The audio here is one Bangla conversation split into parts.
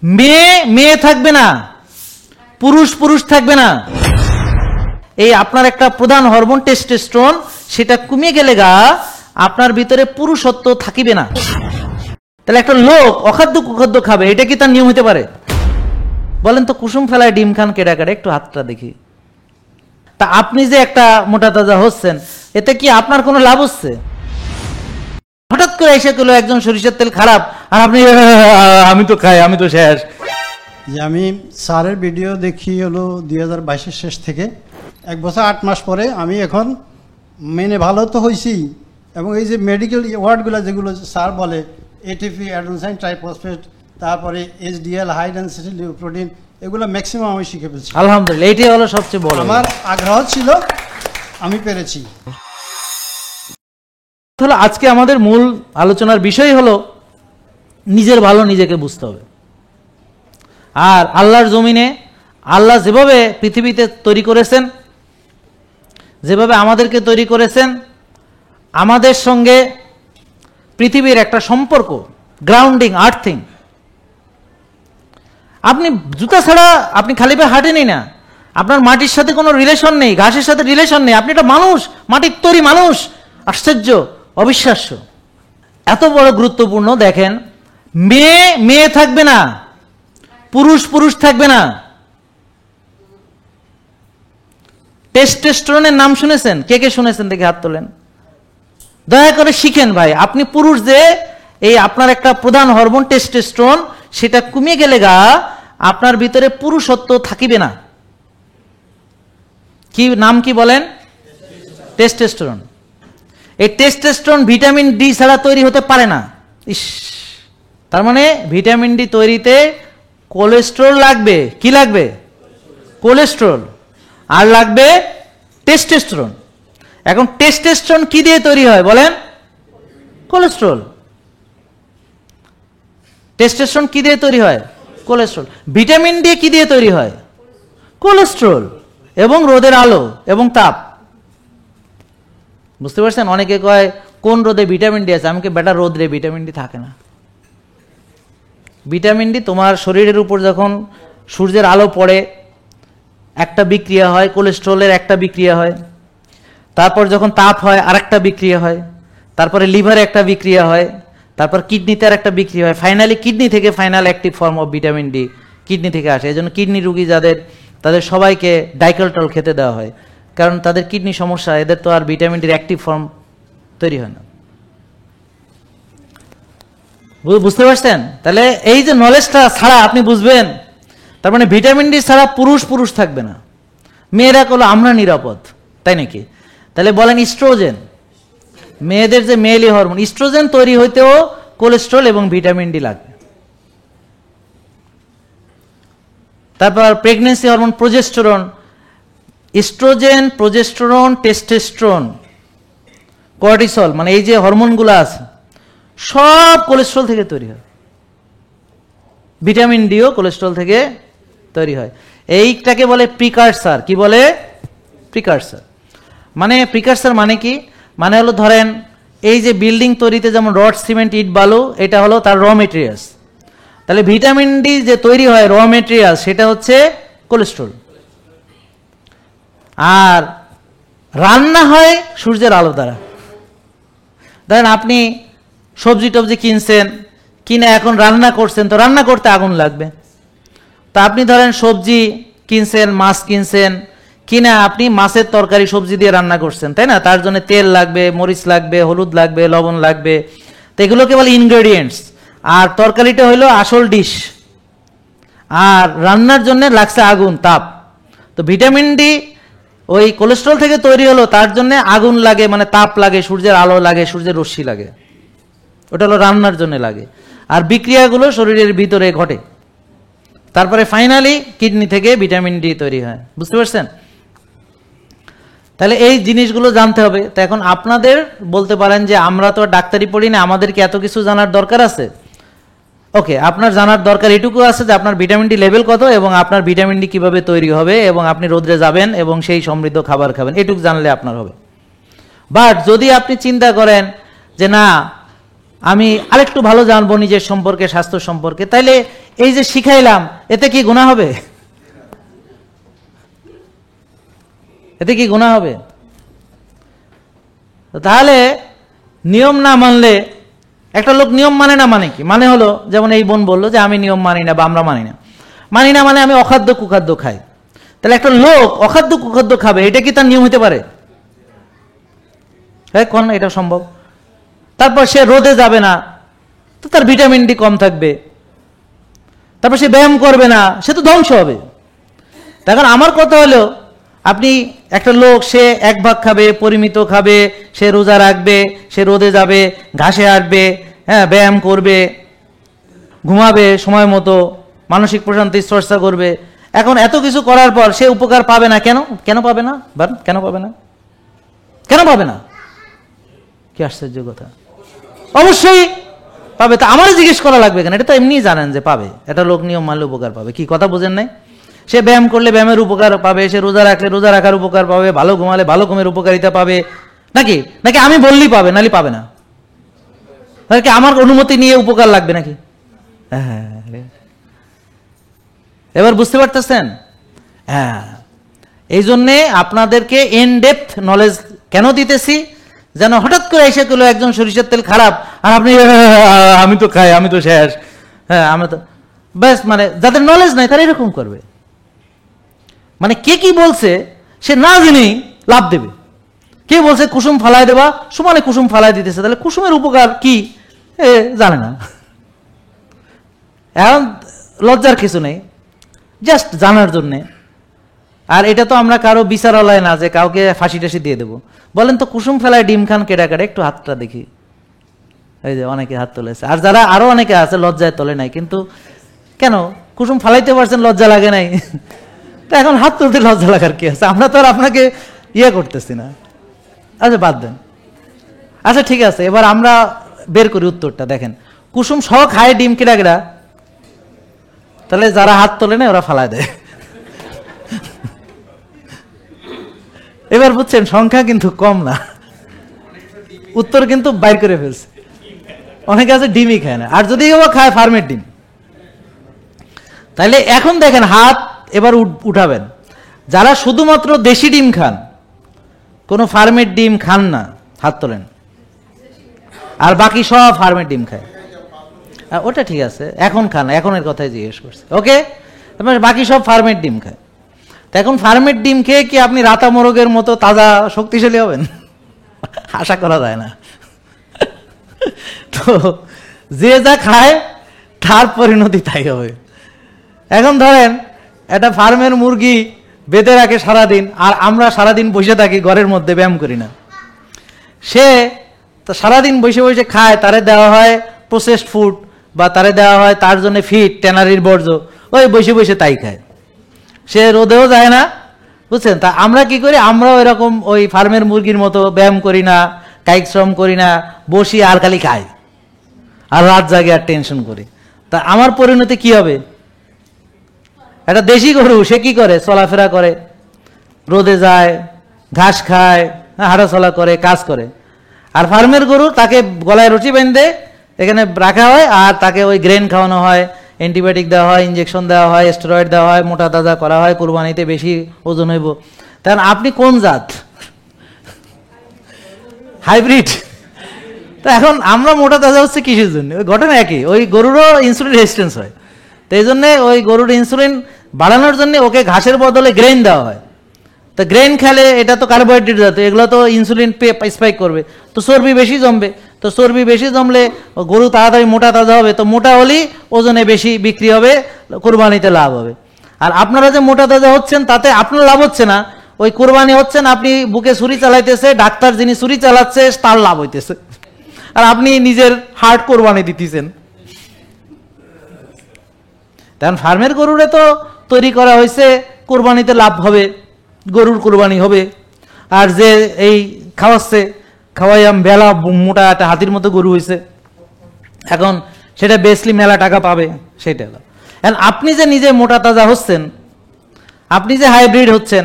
মেয়ে মেয়ে থাকবে না, পুরুষ পুরুষ থাকবে না। এই আপনার একটা প্রধান হরমোন টেস্টোস্টেরন, সেটা কমে গেলে গা আপনার ভিতরে পুরুষত্ব থাকিবে না। তাহলে একটা লোক অখাদ্য কুখাদ্য খাবে, এটা কি তার নিয়ম হতে পারে? বলেন তো, কুসুম ফেলায় ডিম খান কেডা কেডা, একটু হাতটা দেখি। তা আপনি যে একটা মোটা তাজা হচ্ছেন, এতে কি আপনার কোনো লাভ হচ্ছে? হঠাৎ করে এসে গেল একজন সরিষার তেল খারাপ, আর আপনি আমি তো খাই, আমি তো শেষ। যে আমি স্যারের ভিডিও দেখি হলো 2022-এর শেষ থেকে 1 বছর 8 মাস পরে আমি এখন মেনে ভালো তো হয়েছি। এবং এই যে মেডিকেল ওয়ার্ডগুলো যেগুলো স্যার বলে, এটিপি, অ্যাডেনোসাইন ট্রাইফসফেট, তারপরে এইচডিএল, হাই ডেনসিটি লিউপ্রোটিন, এগুলো ম্যাক্সিমাম আমি শিখে ফেলছি। আলহামদুলিল্লাহ, এটাই হলো সবচেয়ে বড়। আমার আগ্রহ ছিল, আমি পেরেছি। তাহলে আজকে আমাদের মূল আলোচনার বিষয় হলো নিজের ভালো নিজেকে বুঝতে হবে। আর আল্লাহর জমিনে আল্লাহ যেভাবে পৃথিবীতে তৈরি করেছেন, যেভাবে আমাদেরকে তৈরি করেছেন, আমাদের সঙ্গে পৃথিবীর একটা সম্পর্ক, গ্রাউন্ডিং, আর্থিং। আপনি জুতা ছাড়া আপনি খালি পায়ে হাঁটেনই না, আপনার মাটির সাথে কোনো রিলেশন নেই, ঘাসের সাথে রিলেশন নেই, আপনি একটা মানুষ, মাটির তৈরি মানুষ। আশ্চর্য, অবিশ্বাস্য, এত বড় গুরুত্বপূর্ণ। দেখেন, মেয়ে মেয়ে থাকবে না, পুরুষ পুরুষ থাকবে না। টেস্টোস্টেরনের নাম শুনেছেন? কে কে শুনেছেন দেখে হাত তোলেন। দয়া করে শিখেন ভাই। আপনি পুরুষ, যে এই আপনার একটা প্রধান হরমোন টেস্টোস্টেরন, সেটা কমে গেলে গা আপনার ভিতরে পুরুষত্ব থাকিবে না। কি নাম কি বলেন? টেস্টোস্টেরন। এই টেস্টোস্টেরন ভিটামিন ডি ছাড়া তৈরি হতে পারে না। ইস, তার মানে ভিটামিন ডি তৈরিতে কোলেস্টেরল লাগবে। কি লাগবে? কোলেস্টেরল। আর লাগবে টেস্টোস্টেরন। এখন টেস্টোস্টেরন কি দিয়ে তৈরি হয় বলেন? কোলেস্টেরল। টেস্টোস্টেরন কি দিয়ে তৈরি হয়? কোলেস্টেরল। ভিটামিন ডি কি দিয়ে তৈরি হয়? কোলেস্টেরল এবং রোদের আলো এবং তাপ। বুঝতে পারছেন? অনেকে কয় কোন রোদে ভিটামিন ডি আছে, আমাকে বেটা রোদে ভিটামিন ডি থাকে না। ভিটামিন ডি তোমার শরীরের উপর যখন সূর্যের আলো পড়ে একটা বিক্রিয়া হয়, কোলেস্টেরলের একটা বিক্রিয়া হয়, তারপর যখন তাপ হয় আরেকটা বিক্রিয়া হয়, তারপরে লিভারে একটা বিক্রিয়া হয়, তারপর কিডনিতে আর একটা বিক্রিয়া হয়, ফাইনালি কিডনি থেকে final active form of vitamin D kidney থেকে আসে। এই জন্য কিডনি রোগী যাদের, তাদের সবাইকে ডাইকেলটল খেতে দেওয়া হয়, কারণ তাদের কিডনি সমস্যা, এদের তো আর ভিটামিন ডির অ্যাক্টিভ ফর্ম তৈরি হয় না। বুঝতে পারছেন? তাহলে এই যে নলেজটা ছাড়া আপনি বুঝবেন, তার মানে ভিটামিন ডি ছাড়া পুরুষ পুরুষ থাকবে না। মেয়েরা বলো আমরা নিরাপদ, তাই নাকি? তাহলে বলেন ইস্ট্রোজেন, মেয়েদের যে মেয়েলি হরমোন, ইস্ট্রোজেন তৈরি হইতেও কোলেস্টেরল এবং ভিটামিন ডি লাগবে। তারপর pregnancy hormone progesterone, oestrogen, progesterone, testosterone, cortisol, মানে এই যে হরমোনগুলো আছে সব কোলেস্টেরল থেকে তৈরি হয়। ভিটামিন ডিও কোলেস্টেরল থেকে তৈরি হয়। এইটাকে বলে প্রিকারসার। কি বলে? প্রিকারসার। মানে প্রিকারসার মানে কি? মানে হলো ধরেন এই যে বিল্ডিং তৈরিতে যেমন রড, সিমেন্ট, ইট, বালু, এটা হলো তার র মেটেরিয়ালস। তাহলে ভিটামিন ডি যে তৈরি হয় র মেটেরিয়াল, সেটা হচ্ছে কোলেস্টেরল। আর রান্না হয় সূর্যের আলো দ্বারা। ধরেন আপনি সবজি টবজি কিনছেন, কিনে এখন রান্না করছেন, তো রান্না করতে আগুন লাগবে। তা আপনি ধরেন সবজি কিনছেন, মাছ কিনছেন, কিনে আপনি মাছের তরকারি সবজি দিয়ে রান্না করছেন, তাই না? তার জন্য তেল লাগবে, মরিচ লাগবে, হলুদ লাগবে, লবণ লাগবে। তো এগুলোকে বলে ইনগ্রেডিয়েন্টস। আর তরকারিটা হইলো আসল ডিশ। আর রান্নার জন্য লাগছে আগুন, তাপ। তো ভিটামিন ডি ওই কোলেস্টেরল থেকে তৈরি হলো, তার জন্য আগুন লাগে, মানে তাপ লাগে, সূর্যের আলো লাগে, সূর্যের রশ্মি লাগে। ওটা হলো রান্নার জন্য লাগে। আর বিক্রিয়াগুলো শরীরের ভিতরে ঘটে। তারপরে ফাইনালি কিডনি থেকে ভিটামিন ডি তৈরি হয়। বুঝতে পারছেন? তাহলে এই জিনিসগুলো জানতে হবে। তো এখন আপনাদের বলতে পারেন যে আমরা তো ডাক্তারি পড়ি না, আমাদেরকে এত কিছু জানার দরকার আছে। ওকে, আপনার জানার দরকার এটুকু আছে যে আপনার ভিটামিন ডি লেভেল কত এবং আপনার ভিটামিন ডি কিভাবে তৈরি হবে, এবং আপনি রোদে যাবেন এবং সেই সমৃদ্ধ খাবার খাবেন, এটুকু জানলে আপনার হবে। বাট যদি আপনি চিন্তা করেন যে না, আমি আরেকটু ভালো জানবো নিজের সম্পর্কে, স্বাস্থ্য সম্পর্কে, তাইলে এই যে শিখাইলাম, এতে কি গুনাহ হবে? এতে কি গুনাহ হবে? তাহলে নিয়ম না মানলে, একটা লোক নিয়ম মানে না মানে কি? মানে হলো, যেমন এই বোন বললো যে আমি নিয়ম মানি না বা আমরা মানি না। মানি না মানে আমি অখাদ্য কুখাদ্য খাই। তাহলে একটা লোক অখাদ্য কুখাদ্য খাবে, এটা কি তার নিয়ম হতে পারে? হ্যাঁ, কোন এটা সম্ভব? তারপর সে রোদে যাবে না, তো তার ভিটামিন ডি কম থাকবে। তারপর সে ব্যায়াম করবে না, সে তো ধ্বংস হবে। এখন আমার কথা হলো, আপনি একটা লোক, সে এক ভাগ খাবে, পরিমিত খাবে, সে রোজা রাখবে, সে রোদে যাবে, ঘাসে হাঁটবে, হ্যাঁ, ব্যায়াম করবে, ঘুমাবে সময় মতো, মানসিক প্রশান্তির চর্চা করবে। এখন এত কিছু করার পর সে উপকার পাবে না কেন? কেন পাবে না? কেন পাবে না? কেন পাবে না? কি আশ্চর্য কথা! অবশ্যই পাবে। তা আমার জিজ্ঞেস করা লাগবে কেন? এটা তো এমনি জানেন যে পাবে। একটা লোক নিয়ম মানলে উপকার পাবে। কি কথা বোঝেন নাই? সে ব্যায়াম করলে ব্যায়ামের উপকার পাবে, সে রোজা রাখলে রোজা রাখার উপকার পাবে, ভালো ঘুমালে ভালো ঘুমের উপকারিতা পাবে। নাকি নাকি আমি বললেই পাবে, নালি পাবে না? নাকি আমার অনুমতি নিয়ে উপকার লাগবে নাকি? হ্যাঁ, এবার বুঝতে পারতেছেন? হ্যাঁ, এই জন্যে আপনাদেরকে ইন ডেপথ নলেজ কেন দিতেছি, যেন হঠাৎ করে এসে গেলো একজন সরিষার তেল খারাপ, আর আপনি আমি তো খাই, আমি তো শেষ, হ্যাঁ আমি তো ব্যাস। মানে যাদের নলেজ নাই তারা এরকম করবে। মানে কে কি বলছে সে না জেনেই লাভ দেবে। কে বলছে কুসুম ফালাই দেবা, সমানে কুসুম ফালাই দিতেছে, তাহলে কুসুমের উপকার কি জানে না। এখন লজ্জার কিছু নেই, জাস্ট জানার জন্যে। আর এটা তো আমরা কারো বিচারালয় না যে কাউকে ফাঁসি টাসি দিয়ে দেবো। বলেন তো কুসুম ফেলায় ডিম খান কেডা কেডা? একটু হাতটা দেখি। এই যে অনেকে হাত তুলেছে, আর যারা আরো অনেকে আছে লজ্জায় তোলে নাই। কিন্তু কেন কুসুম ফালাইতে পারছেন, লজ্জা লাগে নাই? তা এখন হাত তুলতে লজ্জা লাগার কি আছে? আমরা তো আর আপনাকে ইয়ে করতেছি না। আচ্ছা বাদ দেন। আচ্ছা ঠিক আছে, এবার আমরা বের করি উত্তরটা। দেখেন, কুসুম সহ খায় ডিম কেডা কেডা? তাহলে যারা হাত তোলে না ওরা ফালায় দেয়। এবার বুঝছেন, সংখ্যা কিন্তু কম না, উত্তর কিন্তু বাইর করে ফেলছে। অনেকে আছে ডিমই খায় না, আর যদি খায় ফার্মের ডিম। তাইলে এখন দেখেন, হাত এবার উঠাবেন যারা শুধুমাত্র দেশি ডিম খান, কোনো ফার্মের ডিম খান না, হাত তোলেন। আর বাকি সব ফার্মের ডিম খায়। ওটা ঠিক আছে, এখন খান, এখনের কথাই জিজ্ঞেস করছে। ওকে, বাকি সব ফার্মের ডিম খায়। তো এখন ফার্মের ডিম খেয়ে কি আপনি রাতা মোরগের মতো তাজা শক্তিশালী হবেন? আশা করা যায় না। তো যে যা খায় তার পরিণতি তাই হবে। এখন ধরেন একটা ফার্মের মুরগি বেঁধে রাখে সারাদিন, আর আমরা সারাদিন বসে থাকি ঘরের মধ্যে, ব্যায়াম করি না। সে তো সারাদিন বসে বসে খায়, তারে দেওয়া হয় প্রসেসড ফুড, বা তারে দেওয়া হয় তার জন্য ফিট ট্যানারির বর্জ্য, ওই বসে বসে তাই খায়। সে রোদেও যায় না, বুঝছেন? তা আমরা কি করি? আমরাও এরকম ওই ফার্মের মুরগির মতো ব্যায়াম করি না, কায়িক শ্রম করি না, বসি আর খালি খাই, আর রাত জাগে আর টেনশন করি। তা আমার পরিণতি কি হবে? একটা দেশি গরু সে কি করে? চলাফেরা করে, রোদে যায়, ঘাস খায়, হাঁটাচলা করে, কাজ করে। আর ফার্মের গরু, তাকে গলায় রুটি বেঁধে এখানে রাখা হয়, আর তাকে ওই গ্রেন খাওয়ানো হয়, অ্যান্টিবায়োটিক দেওয়া হয়, ইঞ্জেকশন দেওয়া হয়, স্টেরয়েড দেওয়া হয়, মোটা তাজা করা হয়, কুরবানিতে বেশি ওজন হইব। তাহলে আপনি কোন জাত? হাইব্রিড। তো এখন আমরা মোটা তাজা হচ্ছে কিসের জন্য? ওই ঘটনা একই, ওই গরুরও ইনসুলিন রেজিস্ট্যান্স হয়। তো এই জন্যে ওই গরুর ইনসুলিন বাড়ানোর জন্য ওকে ঘাসের বদলে গ্রেন দেওয়া হয়। তো গ্রেন খেলে এটা তো কার্বোহাইড্রেট জাতীয়, এগুলো তো ইনসুলিন স্পাইক করবে, তো চর্বি বেশি জমবে। তো চর্বি বেশি জমলে গরু তাড়াতাড়ি মোটা তাজা হবে, তো মোটা হলেই ওজনে বেশি বিক্রি হবে, কোরবানিতে লাভ হবে। আর আপনারা যে মোটা তাজা হচ্ছেন তাতে আপনার লাভ হচ্ছে না, ওই কোরবানি হচ্ছেন, আপনি বুকে ছুরি চালাইতেছে, ডাক্তার যিনি ছুরি চালাচ্ছে তার লাভ হইতেছে, আর আপনি নিজের হার্ট কোরবানি দিতেছেন। কারণ ফার্মের গরুরে তো তৈরি করা হয়েছে কোরবানিতে লাভ হবে, গরুর কোরবানি হবে। আর যে এই খাওয়াচ্ছে, খাওয়াইয়াম বেলা মোটা একটা হাতির মতো গরু হয়েছে, এখন সেটা বেসলি মেলা টাকা পাবে, সেটা। এখন আপনি যে নিজে মোটা তাজা হচ্ছেন, আপনি যে হাইব্রিড হচ্ছেন,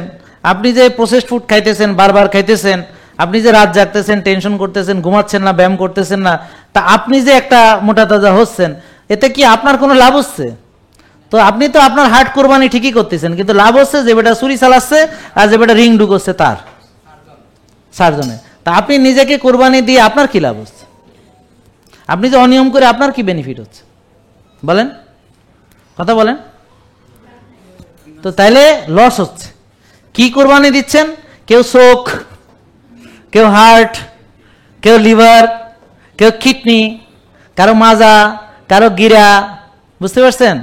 আপনি যে প্রসেসড ফুড খাইতেছেন, বারবার খাইতেছেন, আপনি যে রাত জাগতেছেন, টেনশন করতেছেন, ঘুমাচ্ছেন না, ব্যায়াম করতেছেন না, তা আপনি যে একটা মোটা তাজা হচ্ছেন, এতে কি আপনার কোনো লাভ হচ্ছে? তো আপনি তো আপনার হার্ট কোরবানি ঠিকই করতেছেন, কিন্তু লাভ হচ্ছে যে বেটা ছুরি চালাচ্ছে আর যে বেটা রিং ঢুকছে তার সার্জনে। তা আপনি নিজেকে কোরবানি দিয়ে আপনার কি লাভ হচ্ছে? আপনি যে অনিয়ম করে আপনার কি বেনিফিট হচ্ছে বলেন, কথা বলেন তো। তাইলে লস হচ্ছে। কি কোরবানি দিচ্ছেন? কেউ চোখ, কেউ হার্ট, কেউ লিভার, কেউ কিডনি, কারো মাজা, কারো গিরা, বুঝতে পারছেন?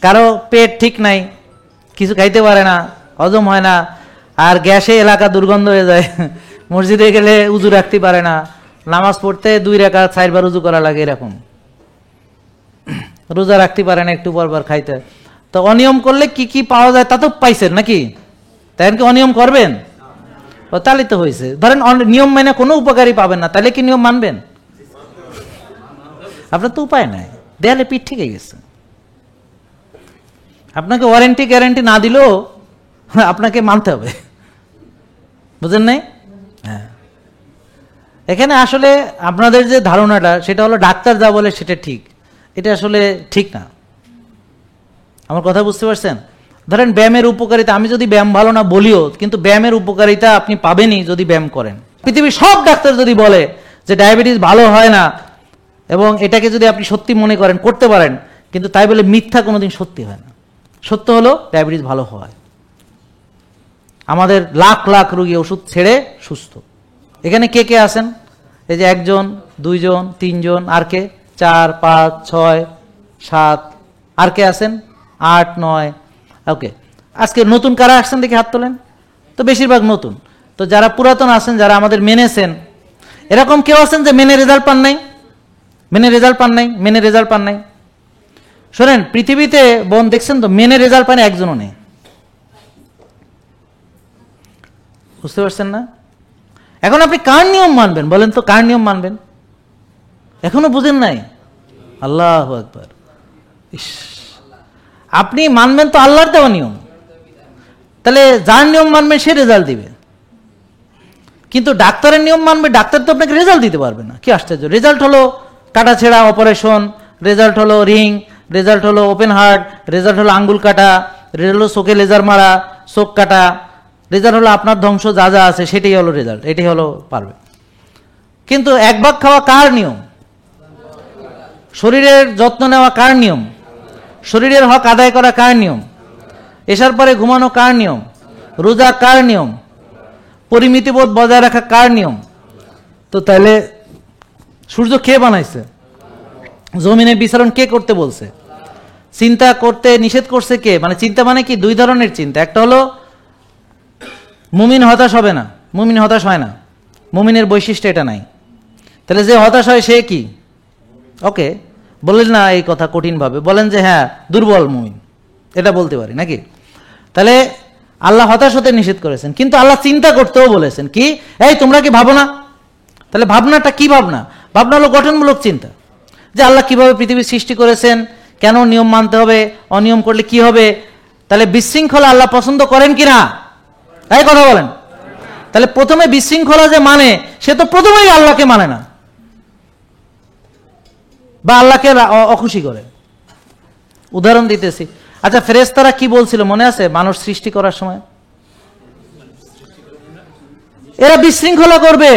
কারো পেট ঠিক নাই, কিছু খাইতে পারে না, হজম হয় না, আর গ্যাসে এলাকা দুর্গন্ধ হয়ে যায়, মসজিদে গেলে উজু রাখতে পারে না, নামাজ পড়তে 2 রাকাত 4 বার উজু করা লাগে, এরকম রোজা রাখতে পারে না, একটু পর পর খাইতে। তো অনিয়ম করলে কি কি পাওয়া যায় তা তো পাইছেন নাকি? তাই কি অনিয়ম করবেন? তাহলে তো হয়েছে। ধরেন নিয়ম মেনে কোনো উপকারী পাবেন না, তাহলে কি নিয়ম মানবেন? আপনার তো উপায় নাই, দেয়ালে পিঠ ঠিক গেছে। আপনাকে ওয়ারেন্টি গ্যারান্টি না দিলেও আপনাকে মানতে হবে, বুঝেন নাই? হ্যাঁ, এখানে আসলে আপনাদের যে ধারণাটা সেটা হলো ডাক্তার যা বলে সেটা ঠিক, এটা আসলে ঠিক না। আমার কথা বুঝতে পারছেন? ধরেন ব্যায়ামের উপকারিতা, আমি যদি ব্যায়াম ভালো না বলিও, কিন্তু ব্যায়ামের উপকারিতা আপনি পাবেনই যদি ব্যায়াম করেন। পৃথিবীর সব ডাক্তার যদি বলে যে ডায়াবেটিস ভালো হয় না, এবং এটাকে যদি আপনি সত্যি মনে করেন, করতে পারেন, কিন্তু তাই বলে মিথ্যা কোনোদিন সত্যি হয় না। সত্য হলো ডায়াবেটিস ভালো হয়। আমাদের লাখ লাখ রোগী ওষুধ ছেড়ে সুস্থ। এখানে কে কে আছেন? এই যে 1 জন, 2 জন, 3 জন, আর কে? 4, 5, 6, 7, আর কে আছেন? 8, 9। ওকে, আজকে নতুন কারা আসছেন দেখি হাত তোলেন তো। বেশিরভাগ নতুন। তো যারা পুরাতন আছেন, যারা আমাদের মেনেছেন, এরকম কেউ আছেন যে মেনে রেজাল্ট পান নাই? মেনে রেজাল্ট পান নাই? মেনে রেজাল্ট পান নাই? শোনেন, পৃথিবীতে বোন দেখছেন তো, মেনে রেজাল্ট পান একজনও নেই। বুঝতে পারছেন না? এখন আপনি কার নিয়ম মানবেন বলেন তো? কার নিয়ম মানবেন? এখনো বুঝেন নাই? আল্লাহু আকবার। ইস, আপনি মানবেন তো আল্লাহর দেওয়া নিয়ম, তাহলে যার নিয়ম মানবেন সে রেজাল্ট দিবে। কিন্তু ডাক্তারের নিয়ম মানবে, ডাক্তার তো আপনাকে রেজাল্ট দিতে পারবে না। কি আশ্চর্য! রেজাল্ট হলো কাটা ছেঁড়া অপারেশন, রেজাল্ট হলো রিং, রেজাল্ট হলো ওপেন হার্ট, রেজাল্ট হলো আঙ্গুল কাটা, রেজাল্ট হলো চোখে লেজার মারা, চোখ কাটা, রেজাল্ট হলো আপনার ধ্বংস যা যা আছে সেটাই হলো রেজাল্ট, এটাই হলো পারবে। কিন্তু 1 ভাগ খাওয়া কার নিয়ম? শরীরের যত্ন নেওয়া কার নিয়ম? শরীরের হক আদায় করা কার নিয়ম? এসার পরে ঘুমানো কার নিয়ম? রোজা কার নিয়ম? পরিমিতিবোধ বজায় রাখা কার নিয়ম? তো তাহলে সূর্য কে বানাইছে? জমিনে বিচরণ কে করতে বলছে? চিন্তা করতে নিষেধ করছে কে? মানে চিন্তা মানে কি? 2 ধরনের চিন্তা। একটা হলো মুমিন হতাশ হবে না, মুমিন হতাশ হয় না, মুমিনের বৈশিষ্ট্য এটা নাই। তাহলে যে হতাশ হয় সে কি? ওকে, বলেন না এই কথা কঠিনভাবে, বলেন যে হ্যাঁ দুর্বল মুমিন, এটা বলতে পারি নাকি? তাহলে আল্লাহ হতাশ হতে নিষেধ করেছেন, কিন্তু আল্লাহ চিন্তা করতেও বলেছেন। কি? এই তোমরা কি ভাবো না? তাহলে ভাবনাটা কি ভাবনা? ভাবনা হলো গঠনমূলক চিন্তা, যে আল্লাহ কিভাবে পৃথিবী সৃষ্টি করেছেন, কেন নিয়ম মানতে হবে, অনিয়ম করলে কি হবে। তাহলে বিশৃঙ্খলা আল্লাহ পছন্দ করেন কিনা? এই কথা বলেন। তাহলে প্রথমে বিশৃঙ্খলা যে মানে, সে তো প্রথমেই আল্লাহকে মানে না, বা আল্লাহকে অখুশি করে। উদাহরণ দিতেছি। আচ্ছা, ফেরেশতারা কি বলছিল মনে আছে মানুষ সৃষ্টি করার সময়? এরা বিশৃঙ্খলা করবে,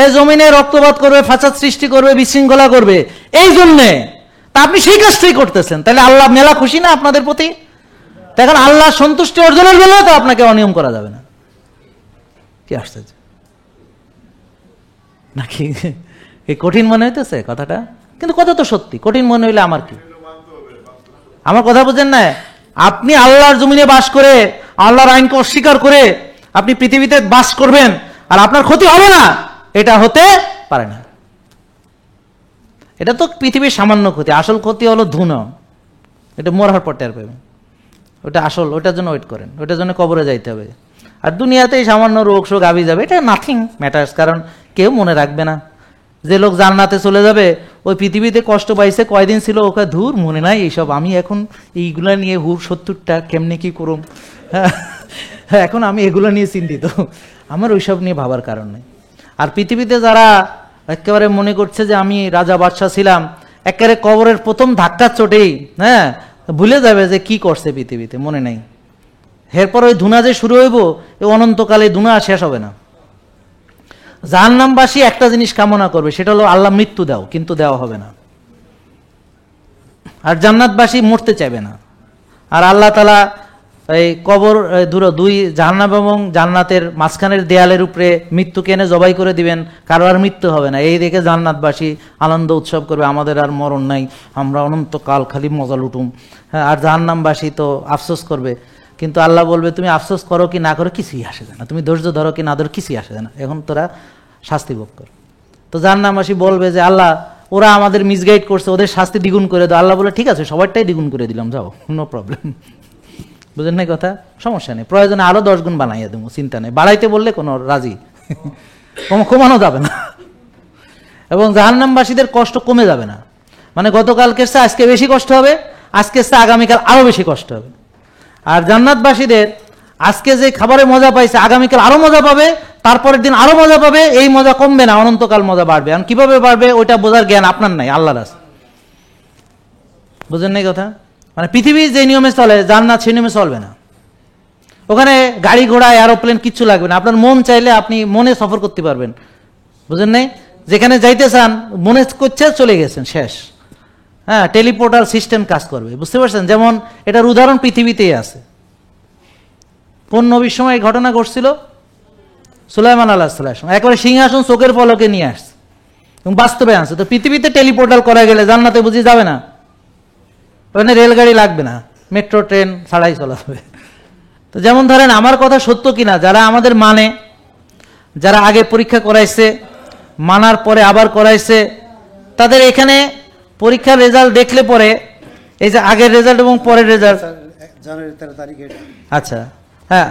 এই জমিনে রক্তপাত করবে, ফাসাদ সৃষ্টি করবে, বিশৃঙ্খলা করবে, এই জন্যে। তা আপনি সেই কাজটাই করতেছেন, তাহলে আল্লাহ মেলা খুশি না আপনাদের প্রতি? এখন আল্লাহ সন্তুষ্টি অর্জনের বেলাও তো আপনাকে অনিয়ম করা যাবে না। কি আশ্চর্য নাকি? এই কঠিন মনে হইতেছে কথাটা, কিন্তু কথা তো সত্যি। কঠিন মনে হইলে আমার কি? আমার কথা বুঝেন না? আপনি আল্লাহর জমিনে বাস করে, আল্লাহর আইনকে অস্বীকার করে আপনি পৃথিবীতে বাস করবেন আর আপনার ক্ষতি হবে না, এটা হতে পারে না। এটা তো পৃথিবীর সামান্য ক্ষতি, আসল ক্ষতি হলো ধুনো। এটা মরার পর টের পাবেন, ওটা আসল। ওটার জন্য ওয়েট করেন, ওটার জন্য কবরে যাইতে হবে। আর দুনিয়াতেই সামান্য রোগ শোক আবি যাবে, এটা নাথিং ম্যাটার্স, কারণ কেউ মনে রাখবে না। যে লোক জান্নাতে চলে যাবে, ওই পৃথিবীতে কষ্ট পাইছে কয়দিন ছিল, ওকে ধুর মনে নাই এইসব, আমি এখন এইগুলা নিয়ে 70টা কেমনে কি করুম, হ্যাঁ এখন আমি এগুলো নিয়ে চিন্তিত, আমার ওইসব নিয়ে ভাবার কারণ নেই। আর পৃথিবীতে যারা একেবারে মনে করছে যে আমি রাজা বাদশাহ ছিলাম, একেবারে কবরের প্রথম ধাক্কার চোটেই, হ্যাঁ ভুলে যাবে যে কি করছে পৃথিবীতে, মনে নাই। এরপর ওই ধুনা যে শুরু হইব, এই অনন্তকালে ধুনা শেষ হবে না। জাহান্নামবাসী একটা জিনিস কামনা করবে, সেটা হলো আল্লাহ মৃত্যু দাও, কিন্তু দেওয়া হবে না। আর জান্নাতবাসী মরতে চাইবে না। আর আল্লাহ তাআলা এই কবর দুই জাহান্নাম এবং জান্নাতের মাঝখানের দেয়ালের উপরে মৃত্যুকে এনে জবাই করে দিবেন, কারো আর মৃত্যু হবে না। এই দেখে জান্নাতবাসী আনন্দ উৎসব করবে, আমাদের আর মরণ নাই, আমরা অনন্তকাল খালি মজা লুটুম। হ্যাঁ, আর জাহান্নামবাসী তো আফসোস করবে। কিন্তু আল্লাহ বলবে তুমি আফসোস করো কি না করো কিছুই আসে যায় না, তুমি ধৈর্য ধরো কি না ধরো কিছুই আসে যায় না, এখন তোরা শাস্তি ভোগ কর। তো জাহান্নামবাসী বলবে যে আল্লাহ ওরা আমাদের মিসগাইড করছে, ওদের শাস্তি দ্বিগুণ করে দাও। আল্লাহ বলে ঠিক আছে, সবারটাই দ্বিগুণ করে দিলাম, যাও, নো প্রবলেম। বুঝেন নাই কথা? সমস্যা নেই, প্রয়োজনে আরো 10 গুণ বানাইয়া দেবো, চিন্তা নেই। বাড়াইতে বললে কোনো রাজি, কমানো যাবে না। এবং জাহান্নামবাসীদের কষ্ট কমে যাবে না, মানে গতকালকের চেয়ে আজকে বেশি কষ্ট হবে, আজকের চেয়ে আগামীকাল আরো বেশি কষ্ট হবে। আর জান্নাতবাসীদের আজকে যে খাবারে মজা পাইছে, আগামীকাল আরো মজা পাবে, তারপরের দিন আরো মজা পাবে, এই মজা কমবে না, অনন্তকাল মজা বাড়বে। আর কিভাবে বাড়বে ওইটা বোঝার জ্ঞান আপনার নাই, আল্লাহর আছে। বুঝেন নাই কথা? মানে পৃথিবী যে নিয়মে চলে, জান্নাত সেই নিয়মে চলবে না। ওখানে গাড়ি ঘোড়া এরোপ্লেন কিচ্ছু লাগবে না, আপনার মন চাইলে আপনি মনে সফর করতে পারবেন। বুঝেন নাই? যেখানে যাইতে চান মনে করছে চলে গেছেন, শেষ। হ্যাঁ, টেলিপোর্টাল সিস্টেম কাজ করবে, বুঝতে পারছেন? যেমন এটার উদাহরণ পৃথিবীতেই আছে। কোন নবীর সময় এই ঘটনা ঘটছিল? সুলাইমান আলাইহিস সালাম একবারে সিংহাসন চোখের পলকে নিয়ে আসছে এবং বাস্তবে আনছে। তো পৃথিবীতে টেলিপোর্টাল করা গেলে জান্নাতে বুঝি যাবে না? ওখানে রেলগাড়ি লাগবে না, মেট্রো ট্রেন ছাড়াই চলা হবে। তো যেমন ধরেন আমার কথা সত্য কিনা, যারা আমাদের মানে, যারা আগে পরীক্ষা করাইছে, মানার পরে আবার করাইছে, তাদের এখানে পরীক্ষার রেজাল্ট দেখলে পরে, এই যে আগের রেজাল্ট এবং পরের রেজাল্ট, জানুয়ারি 13 তারিখে, আচ্ছা হ্যাঁ,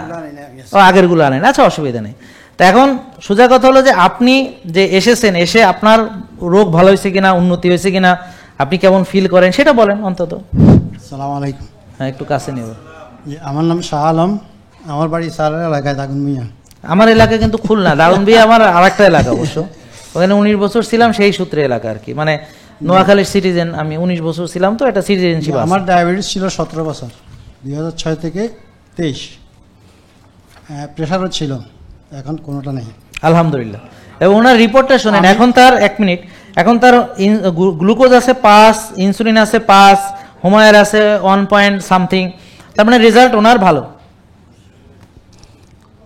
ও আগের গুলো আনেন, আচ্ছা অসুবিধা নেই। তো এখন সোজা কথা হলো যে আপনি যে এসেছেন, এসে আপনার রোগ ভালো হয়েছে কিনা, উন্নতি হয়েছে কিনা, আপনি কেমন ফিল করেন সেটা বলেন অন্তত। আসসালামু আলাইকুম। হ্যাঁ, একটু কাছে নেব। আমার নাম শাহ আলম, আমার বাড়ি সারের এলাকায়, দাগুন মিয়া। আমার এলাকা কিন্তু খুলনা, দারুণ বিয়ে আমার আরেকটা এলাকা অবশ্য, ওখানে 19 বছর ছিলাম, সেই সূত্রে এলাকা আর কি, মানে নোয়াখালীর সিটিজেন আমি, 19 বছর ছিলাম, তো এটা সিটিজেনশিপ। আমার ডায়াবেটিস ছিল 17 বছর, 2006 থেকে 23। প্রেশারও ছিল, এখন কোনোটা নেই আলহামদুলিল্লাহ। এবং ওনার রিপোর্টটা শোনেন, এখন তার 1 মিনিট, এখন তার গ্লুকোজ আছে 5, ইনসুলিন আছে 5, হোমায়ার আছে 1 পয়েন্ট সামথিং, তার মানে রেজাল্ট ওনার ভালো।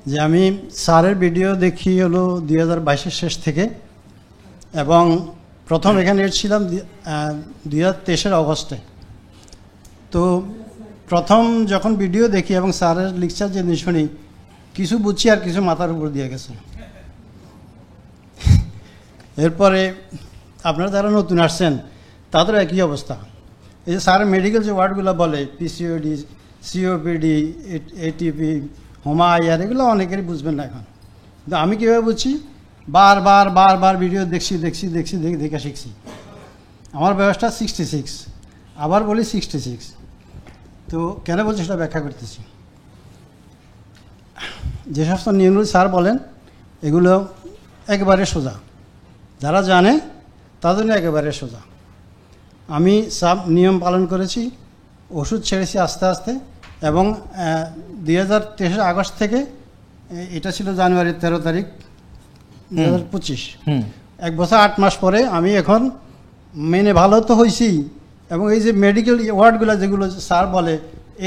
যে আমি স্যারের ভিডিও দেখি হলো 2022-এর শেষ থেকে, এবং প্রথম এখানে এসেছিলাম 2023-এর অগস্টে। তো প্রথম যখন ভিডিও দেখি এবং স্যারের লেকচার যে শুনি, কিছু বুঝছি আর কিছু মাথার উপর দিয়ে গেছে। এরপরে আপনারা যারা নতুন আসছেন তাদের একই অবস্থা। এই যে স্যারের মেডিকেল যে ওয়ার্ডগুলো বলে, পিসিওডি, সিওপিডি, এটিপি, হোমায়ার, এগুলো অনেকেরই বুঝবেন না এখন। কিন্তু আমি কীভাবে বুঝছি, বারবার ভিডিও দেখে শিখছি। আমার বয়সটা 66, আবার বলি 66। তো কেন বলছি সেটা ব্যাখ্যা করতেছি। যে সমস্ত নিয়মগুলো স্যার বলেন এগুলো একেবারে সোজা, যারা জানে তাদের জন্য একেবারে সোজা। আমি সব নিয়ম পালন করেছি, ওষুধ ছেড়েছি আস্তে আস্তে, এবং 2023 আগস্ট থেকে, এটা ছিল জানুয়ারি 13 তারিখ 2025, 1 বছর 8 মাস পরে আমি এখন মেনে ভালো তো হয়েছি। এবং এই যে মেডিকেল ওয়ার্ডগুলো যেগুলো স্যার বলে,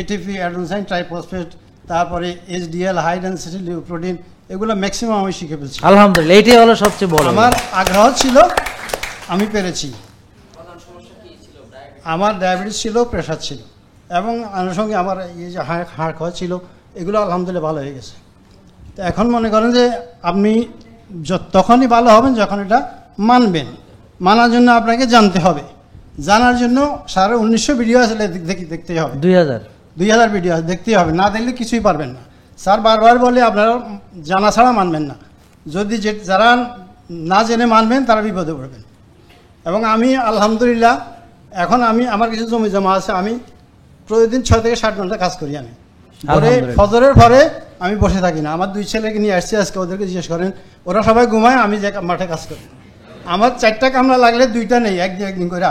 এটিপি, অ্যাডেনোসাইন ট্রাইফসফেট, তারপরে এইচডিএল, হাই ডেনসিটি লিউপ্রোটিন, এগুলো ম্যাক্সিমাম আমি শিখে ফেলছি। আলহামদুলিল্লাহ, এটাই হলো সবচেয়ে বড়। আমার আগ্রহ ছিল, আমি পেরেছি। আমার ডায়াবেটিস ছিল, প্রেশার ছিল, এবং আনুষঙ্গিক আমার এই যে হাড় খাওয়া ছিল, এগুলো আলহামদুলিল্লাহ ভালো হয়ে গেছে। তো এখন মনে করেন যে আপনি তখনই ভালো হবেন যখন এটা মানবেন। মানার জন্য আপনাকে জানতে হবে, জানার জন্য 1900 ভিডিও আসলে দেখতেই হবে, 2000 ভিডিও দেখতেই হবে, না দেখলে কিছুই পারবেন না। স্যার বারবার বলে আপনারা জানা ছাড়া মানবেন না, যদি যারা না জেনে মানবেন তারা বিপদে পড়বেন। এবং আমি আলহামদুলিল্লাহ এখন আমার কিছু জমি জমা আছে, আমি প্রতিদিন 6 থেকে 7 ঘন্টা কাজ করি। আমি ফজরের পরে আমি বসে থাকি না। আমার 2 ছেলেকে নিয়ে আসছি আজকে, ওদেরকে জিজ্ঞেস করেন, ওরা সবাই ঘুমায়, আমি যে মাঠে কাজ করি। আমার 4টা কামলা লাগলে 2টা নেই, একদিন করে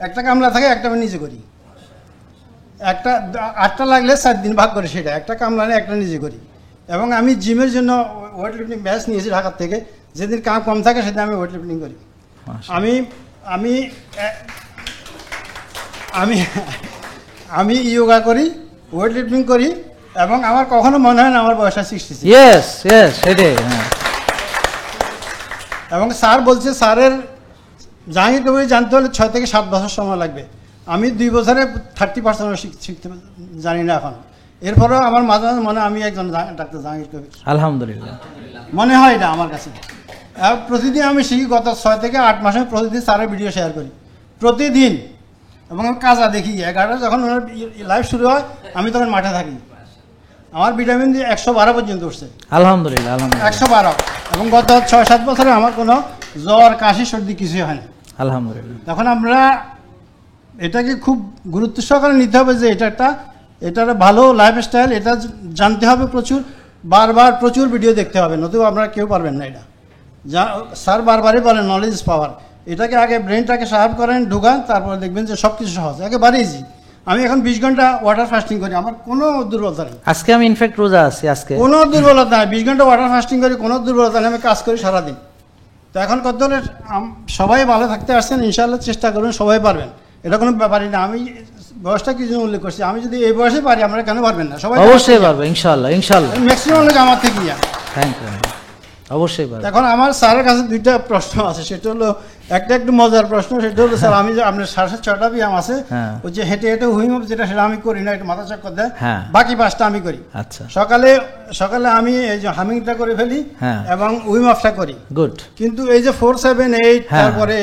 1টা কামলা থাকে, একটা আমি নিজে করি। একটা 8টা লাগলে 4 দিন ভাগ করে সেটা একটা কামলানে একটা নিজে করি। এবং আমি জিমের জন্য ওয়েট লিফটিং ব্যাচ নিয়েছি ঢাকার থেকে, যেদিন কাম কম থাকে সেদিন আমি ওয়েট লিফটিং করি। আমি আমি আমি আমি ইয়োগা করি, ওয়েট লিফটিং করি, এবং আমার কখনো মনে হয় না আমার বয়স 66। ইয়েস ইয়েস, সেটাই। হ্যাঁ, এবং স্যার বলছে স্যারের জাহাঙ্গীর কবির জানতে হলে 6 থেকে 7 বছর সময় লাগবে। আমি 2 বছরে 30% শিখতে জানি না এখন। এরপরেও আমার মাঝে মাঝে মনে হয় আমি একজন ডাক্তার জাহাঙ্গীর কবির, আলহামদুলিল্লাহ। মনে হয় এটা আমার কাছে। আর প্রতিদিন আমি শিখি, গত 6 থেকে 8 মাসে প্রতিদিন স্যারের ভিডিও শেয়ার করি প্রতিদিন। এবং আমি কাজা দেখি 11টা যখন লাইভ শুরু হয় আমি তখন মাঠে থাকি। আমার ভিটামিন ডি 112 পর্যন্ত উঠছে, আলহামদুলিল্লাহ আলহামদুলিল্লাহ 112। এবং গত 6-7 বছরে আমার কোনো জ্বর কাশি সর্দি কিছুই হয় না। আলহামদুলিল্লাহ। তখন আমরা এটাকে খুব গুরুত্ব সহকারে নিতে হবে যে এটা একটা ভালো লাইফস্টাইল, এটা জানতে হবে প্রচুর, বারবার প্রচুর ভিডিও দেখতে হবে, নতুবা আপনারা কেউ পারবেন না। এটা স্যার বারবারই বলেন নলেজ পাওয়ার। এটাকে আগে ব্রেনটাকে সার্ভ করেন, ঢুকান, তারপরে দেখবেন যে সব কিছু সহজ, একেবারে ইজি। আমি এখন 20 ঘন্টা ওয়াটার ফাস্টিং করি, আমার কোনো দুর্বলতা নেই। আজকে আমি ইনফ্যাক্ট রোজা আছি, আজকে কোনো দুর্বলতা নেই, 20 ঘন্টা ওয়াটার ফাস্টিং করি, কোনো দুর্বলতা নেই। আমি কাজ করি সারাদিন। তো এখন কত হলে সবাই ভালো থাকতে আসছেন, ইনশাআল্লাহ চেষ্টা করুন, সবাই পারবেন, এটা কোনো ব্যাপারই না। আমি বয়সটা কি জন্য উল্লেখ করছি, আমি যদি এই বয়সে পারি আপনারা কেন পারবেন না? সবাই অবশ্যই পারবে ইনশাআল্লাহ, ইনশাআল্লাহ। ম্যাক্সিমাম লোক আমার থেকে ইয়া। থ্যাংক ইউ, অবশ্যই পারবে। এখন আমার স্যারের কাছে 2টা প্রশ্ন আছে, সেটা হলো একটা একটু মজার প্রশ্ন, সেটা হলো স্যার আমি যে আপনার 6:30 ব্যায়াম আছে, হ্যাঁ। ওই যে হেঁটে হেঁটে হুইম আপ যেটা, সেটা আমি করি না, একটু মাথা চক্কর দেয়। হ্যাঁ। বাকি 5টা আমি করি। আচ্ছা, সকালে আমি এই যে হামিংটা করে ফেলি, হ্যাঁ। এবং হুইম আপটা করি। গুড। কিন্তু এই যে 4, 7, 8 হ্যাঁ। তারপরে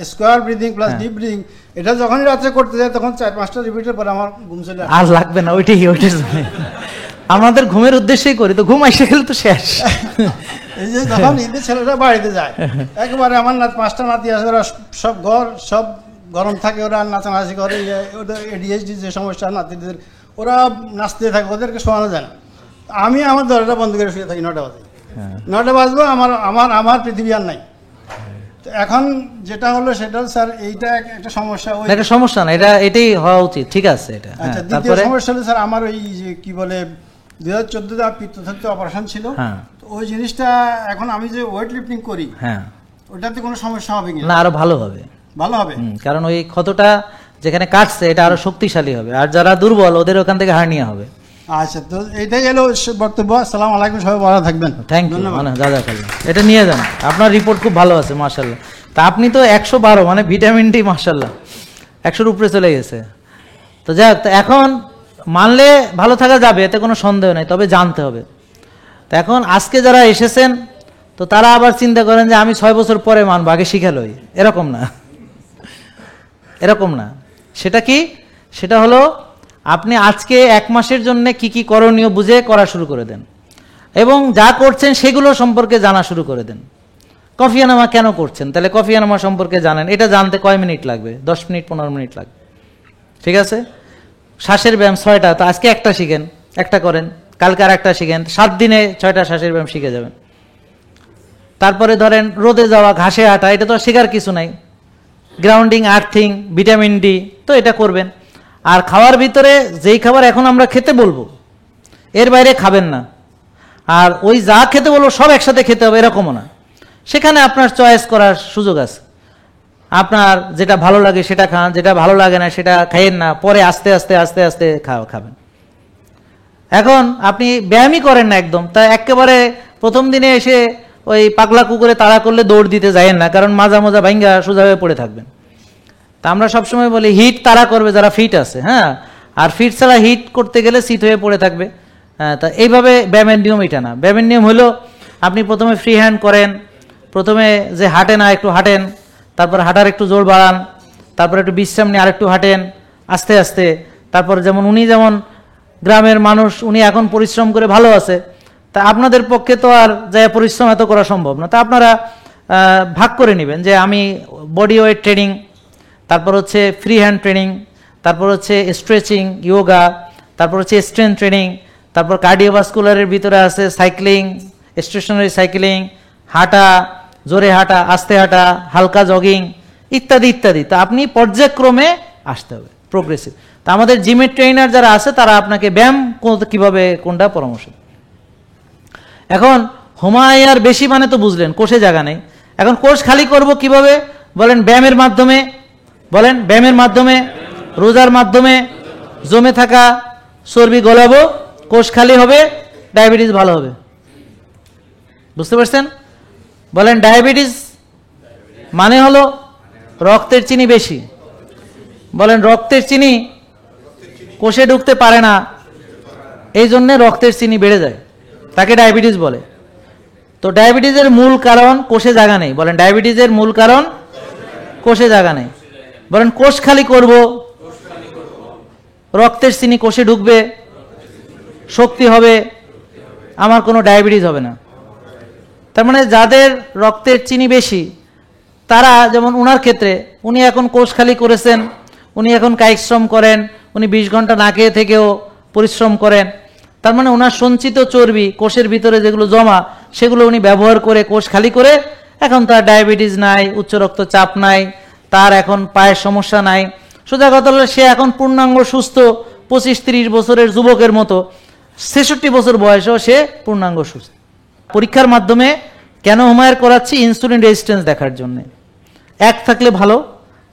স্কোয়ার ব্রিদিং প্লাস হ্যাঁ। ডিপ ব্রিদিং, এটা যখনই রাত্রে করতে যায় তখন 4-5টা রিপিটের পরে আমার ঘুম চলে আসে। আর লাগবে না, ওইটাই আমাদের ঘুমের উদ্দেশ্যেই করি, তো ঘুম এসে গেলে তো শেষ। এই যে যখন ঈদের ছেলেরা বাড়িতে যায়, একেবারে আমার 5টা নাতি আছে, ওরা সব গরম থাকে, ওরা নাচানাচি করে, ওদের ADHD যে সমস্যা নাতিদের, ওরা নাচতে থাকে, ওদেরকে শোয়ানো যায় না। আমি আমার দরজা বন্ধ করে শুয়ে থাকি 9টা বাজে। 9টা বাজবো, আমার পৃথিবী আর নাই। তো এখন যেটা হলো সেটা হলো স্যার এইটা একটা সমস্যা। একটা সমস্যা না, এটাই হওয়া উচিত, ঠিক আছে এটা। আচ্ছা, দ্বিতীয় সমস্যা হলো স্যার আমার ওই যে কি বলে 2014-তে পিত্তথলি অপারেশন ছিল। হ্যাঁ। ওই জিনিসটা এখন আমি যে ওয়েট লিফটিং করি, হ্যাঁ, ওটাতে কোনো সমস্যা হবে কি না? আরো ভালো হবে, ভালো হবে। কারণ ওই ক্ষতটা যেখানে কাটছে এটা আরো শক্তিশালী হবে, আর যারা দুর্বল ওদের ওখান থেকে হার্নিয়া হবে। আচ্ছা, তো এইটাই এলো বক্তব্য। আসসালামু আলাইকুম, সবাই ভালো থাকবেন। থ্যাংক ইউ, জাযাকাল্লাহ। এটা নিয়ে যান, আপনার রিপোর্ট খুব ভালো আছে মাশাআল্লাহ। তা আপনি তো 112, মানে ভিটামিন ডি মাশাআল্লাহ 100-র উপরে চলে গেছে। তো যাক, এখন মানলে ভালো থাকা যাবে, এতে কোনো সন্দেহ নেই, তবে জানতে হবে। তো এখন আজকে যারা এসেছেন, তো তারা আবার চিন্তা করেন যে আমি 6 বছর পরে মানবো, আগে শিখালোই, এরকম না, এরকম না। সেটা কি? সেটা হলো আপনি আজকে 1 মাসের জন্য কি কি করণীয় বুঝে করা শুরু করে দেন, এবং যা করছেন সেগুলো সম্পর্কে জানা শুরু করে দেন। কফিয়ানামা কেন করছেন, তাহলে কফিয়ানামা সম্পর্কে জানেন, এটা জানতে কয় মিনিট লাগবে? 10 মিনিট 15 মিনিট লাগবে, ঠিক আছে? শ্বাসের ব্যায়াম 6টা, তো আজকে একটা শিখেন, একটা করেন, কালকে আর একটা শিখেন, 7 দিনে 6টা শ্বাসের ব্যায়াম শিখে যাবেন। তারপরে ধরেন রোদে যাওয়া, ঘাসে হাঁটা, এটা তো শেখার কিছু নাই। গ্রাউন্ডিং, আর্থিং, ভিটামিন ডি, তো এটা করবেন। আর খাওয়ার ভিতরে যেই খাবার এখন আমরা খেতে বলবো এর বাইরে খাবেন না। আর ওই যা খেতে বলবো সব একসাথে খেতে হবে এরকমও না, সেখানে আপনার চয়েস করার সুযোগ আছে। আপনার যেটা ভালো লাগে সেটা খান, যেটা ভালো লাগে না সেটা খাইয়েন না, পরে আস্তে আস্তে আস্তে আস্তে খাবেন। এখন আপনি ব্যায়ামই করেন না একদম, তা একেবারে প্রথম দিনে এসে ওই পাগলা কুকুরে তাড়া করলে দৌড় দিতে যায়েন না, কারণ মাজা মাজা ভাঙ্গা সোজা হয়ে পড়ে থাকবেন। তা আমরা সবসময় বলি হিট তাড়া করবে যারা ফিট আছে, হ্যাঁ, আর ফিট ছাড়া হিট করতে গেলে শীত হয়ে পড়ে থাকবে। হ্যাঁ, তা এইভাবে ব্যায়ামের নিয়ম এটা না। ব্যায়ামের নিয়ম হলো আপনি প্রথমে ফ্রি হ্যান্ড করেন, প্রথমে যে হাঁটে না একটু হাঁটেন, তারপর হাঁটার একটু জোর বাড়ান, তারপর একটু বিশ্রাম নিয়ে আরেকটু হাঁটেন আস্তে আস্তে। তারপর যেমন উনি যেমন গ্রামের মানুষ, উনি এখন পরিশ্রম করে ভালো আছে, তা আপনাদের পক্ষে তো আর যে পরিশ্রম এত করা সম্ভব না। তা আপনারা ভাগ করে নেবেন যে আমি বডি ওয়েট ট্রেনিং, তারপর হচ্ছে ফ্রি হ্যান্ড ট্রেনিং, তারপর হচ্ছে স্ট্রেচিং, ইয়োগা, তারপর হচ্ছে স্ট্রেংথ ট্রেনিং, তারপর কার্ডিওভাস্কুলারের ভিতরে আছে সাইক্লিং, স্টেশনারি সাইক্লিং, হাঁটা, জোরে হাঁটা, আস্তে হাঁটা, হালকা জগিং ইত্যাদি ইত্যাদি। তো আপনি পর্যায়ক্রমে আসতে হবে, প্রোগ্রেসিভ। তা আমাদের জিমের ট্রেনার যারা আছে তারা আপনাকে ব্যায়াম কিভাবে কোনটা পরামর্শ। এখন হুমায়ার বেশি মানে তো বুঝলেন, কোষে জায়গা নেই। এখন কোষ খালি করব কিভাবে? বলেন ব্যায়ামের মাধ্যমে, বলেন ব্যায়ামের মাধ্যমে, রোজার মাধ্যমে, জমে থাকা চর্বি গলাবো, কোষ খালি হবে, ডায়াবেটিস ভালো হবে। বুঝতে পারছেন? বলেন ডায়াবেটিস মানে হলো রক্তের চিনি বেশি। বলেন রক্তের চিনি কোষে ঢুকতে পারে না, এই জন্যে রক্তের চিনি বেড়ে যায়, তাকে ডায়াবেটিস বলে। তো ডায়াবেটিসের মূল কারণ কোষে জায়গা নেই। বলেন ডায়াবেটিসের মূল কারণ কোষে জায়গা নেই। বলেন কোষ খালি করব, রক্তের চিনি কোষে ঢুকবে, শক্তি হবে, আমার কোনো ডায়াবেটিস হবে না। তার মানে যাদের রক্তের চিনি বেশি তারা, যেমন উনার ক্ষেত্রে, উনি এখন কোষ খালি করেছেন, উনি এখন কায়িক শ্রম করেন, উনি 20 ঘন্টা না খেয়ে থেকেও পরিশ্রম করেন। তার মানে ওনার সঞ্চিত চর্বি কোষের ভিতরে যেগুলো জমা সেগুলো উনি ব্যবহার করে কোষ খালি করে এখন তার ডায়াবেটিস নাই, উচ্চ রক্তচাপ নাই, তার এখন পায়ের সমস্যা নাই। সোজা কথা হলো সে এখন পূর্ণাঙ্গ সুস্থ, 25-30 বছরের যুবকের মতো, 66 বছর বয়সেও সে পূর্ণাঙ্গ সুস্থ। পরীক্ষার মাধ্যমে কেন হুমায়ুর করাচ্ছি? ইনসুলিন রেজিস্ট্যান্স দেখার জন্য। 1 থাকলে ভালো,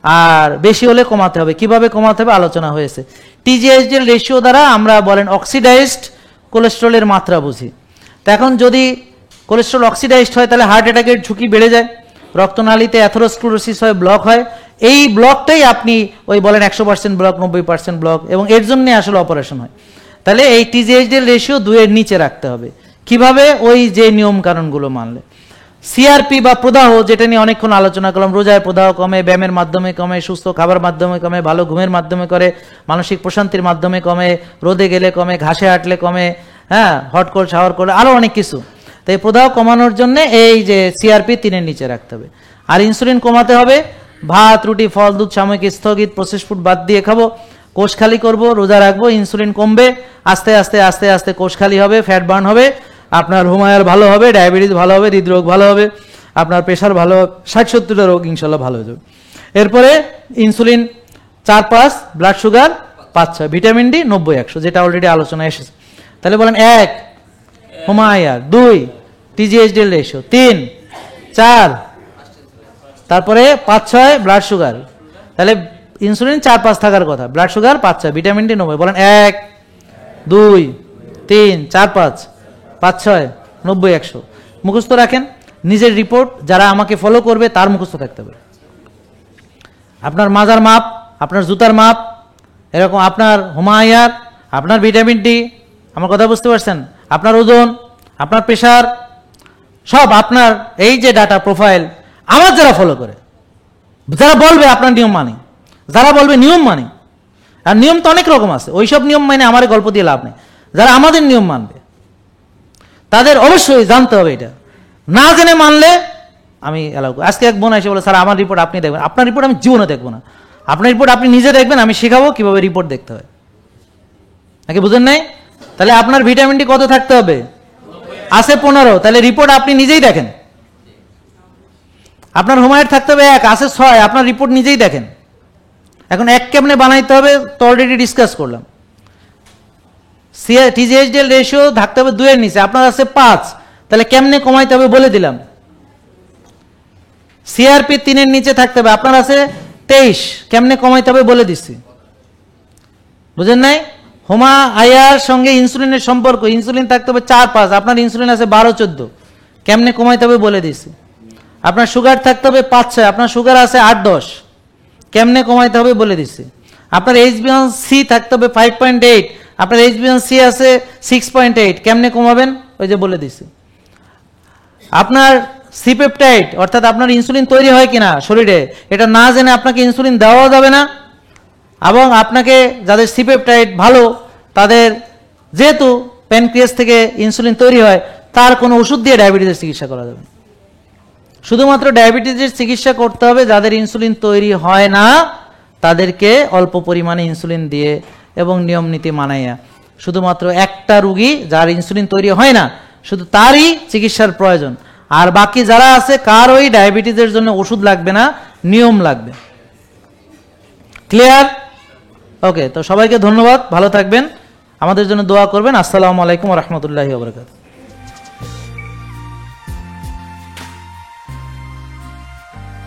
আর বেশি হলে কমাতে হবে। কিভাবে কমাতে হবে আলোচনা হয়েছে। টিজিএইচডিএল রেশিও দ্বারা আমরা বলেন অক্সিডাইজড কোলেস্ট্রলের মাত্রা বুঝি। তো এখন যদি কোলেস্ট্রল অক্সিডাইজড হয় তাহলে হার্ট অ্যাটাকের ঝুঁকি বেড়ে যায়, রক্তনালীতে অ্যাথেরোস্ক্লেরোসিস হয়, ব্লক হয়। এই ব্লকটাই আপনি ওই বলেন 100% ব্লক, 90% ব্লক, এবং এর জন্য আসলে অপারেশন হয়। তাহলে এই টিজিএইচডিএল রেশিও 2 এর নিচে রাখতে হবে। কিভাবে? ওই যে নিয়ম কানুনগুলো মানলে। সিআরপি বা প্রদাহ, যেটা নিয়ে অনেকক্ষণ আলোচনা করলাম, রোজায় প্রদাহ কমে, ব্যায়ামের মাধ্যমে কমে, সুস্থ খাবার মাধ্যমে কমে, ভালো ঘুমের মাধ্যমে করে, মানসিক প্রশান্তির মাধ্যমে কমে, রোদে গেলে কমে, ঘাসে হাঁটলে কমে, হ্যাঁ, হট কোল্ড শাওয়ার করলে, আরও অনেক কিছু। তো এই প্রদাহ কমানোর জন্য এই যে সিআরপি 3 এর নিচে রাখতে হবে। আর ইনসুলিন কমাতে হবে, ভাত, রুটি, ফল, দুধ, সাময়িক স্থগিত, প্রসেস ফুড বাদ দিয়ে খাবো, কোষ খালি করবো, রোজা রাখবো, ইনসুলিন কমবে, আস্তে আস্তে আস্তে আস্তে কোষ খালি হবে, ফ্যাট বার্ন হবে, আপনার হুমায়ুর ভালো হবে, ডায়াবেটিস ভালো হবে, হৃদরোগ ভালো হবে, আপনার প্রেশার ভালো হবে, 60-70টা রোগ ইনশাল্লাহ ভালো হয়ে যাবে। এরপরে insulin 4-5, blood sugar 5-6, vitamin D 90-100, যেটা অলরেডি আলোচনা এসেছে। তাহলে বলেন 1 হুমায়ুর, 2 টিজিএইচডিএল রেশিও, 3, 4, তারপরে 5-6 ব্লাড সুগার। তাহলে ইনসুলিন 4-5 থাকার কথা, ব্লাড সুগার 5-6, ভিটামিন ডি 90। বলেন 1, 2, 3, 4, 5, 5-6, 90-100 মুখস্থ রাখেন। নিজের রিপোর্ট যারা আমাকে ফলো করবে তার মুখস্থ থাকতে হবে। আপনার মাজার মাপ, আপনার জুতার মাপ, এরকম আপনার হুমায়ুর, আপনার ভিটামিন ডি, আমার কথা বুঝতে পারছেন, আপনার ওজন, আপনার প্রেশার, সব আপনার এই যে ডাটা প্রোফাইল, আমার যারা ফলো করে, যারা বলবে আপনার নিয়ম মানি, যারা বলবে নিয়ম মানি, আর নিয়ম তো অনেক রকম আছে, ওইসব নিয়ম মানে আমার গল্প দিয়ে লাভ নেই। যারা আমাদের নিয়ম মানবে তাদের অবশ্যই জানতে হবে এটা, না জেনে মানলে আমি অ্যালাউ করি। আজকে এক বোন এসে বলে, স্যার আমার রিপোর্ট আপনি দেখবেন। আপনার রিপোর্ট আমি জীবনে দেখবো না, আপনার রিপোর্ট আপনি নিজে দেখবেন, আমি শেখাবো কিভাবে রিপোর্ট দেখতে হয়। নাকি বুঝেন নাই? তাহলে আপনার ভিটামিন ডি কত থাকতে হবে? আছে 15, তাহলে রিপোর্ট আপনি নিজেই দেখেন। আপনার হুমায়ুর থাকতে হবে 1, আছে 6, আপনার রিপোর্ট নিজেই দেখেন। এখন 1 কেমনে বানাইতে হবে তো অলরেডি ডিসকাস করলাম। টিজিএইচডিএল রেশিও থাকতে হবে 2 এর নিচে, আপনার আছে 5, তাহলে কেমনে কমাইতে হবে বলে দিলাম। সিআরপি 3 এর নিচে থাকতে হবে, আপনার আছে 23, কেমনে কমাইতে হবে বলে দিচ্ছি। বুঝেন নাই? হুমায়ুর সঙ্গে ইনসুলিনের সম্পর্ক, ইনসুলিন থাকতে হবে 4-5, আপনার ইনসুলিন আছে 12-14, কেমনে কমাইতে হবে বলে দিচ্ছি। আপনার সুগার থাকতে হবে 5-6, আপনার সুগার আছে 8-10, কেমনে কমাইতে হবে বলে দিচ্ছি। আপনার এইচবিএনসি থাকতে হবে 5.8, আপনার এইচবিএনসি আছে 6.8, কেমনে কমাবেন ওই যে বলে দিচ্ছি। আপনার সিপেপটাইড অর্থাৎ আপনার ইনসুলিন তৈরি হয় কিনা শরীরে, এটা না জেনে আপনাকে ইনসুলিন দেওয়া যাবে না। এবং আপনাকে যাদের সিপেপটাইড ভালো, তাদের যেহেতু প্যানক্রিয়াস থেকে ইনসুলিন তৈরি হয়, তার কোনো ওষুধ দিয়ে ডায়াবেটিসের চিকিৎসা করা যাবে না। শুধুমাত্র ডায়াবেটিসের চিকিৎসা করতে হবে যাদের ইনসুলিন তৈরি হয় না, তাদেরকে অল্প পরিমাণে ইনসুলিন দিয়ে এবং নিয়ম নীতি মানাইয়া। শুধুমাত্র একটা রুগী যার ইনসুলিন তৈরি হয় না, শুধু তারই চিকিৎসার প্রয়োজন। আর বাকি যারা আছে কারোই ডায়াবেটিসের জন্য ওষুধ লাগবে না, নিয়ম লাগবে। ক্লিয়ার? ওকে, তো সবাইকে ধন্যবাদ, ভালো থাকবেন, আমাদের জন্য দোয়া করবেন। আসসালামু আলাইকুম ওয়া রাহমাতুল্লাহি ওয়া বারাকাতুহু।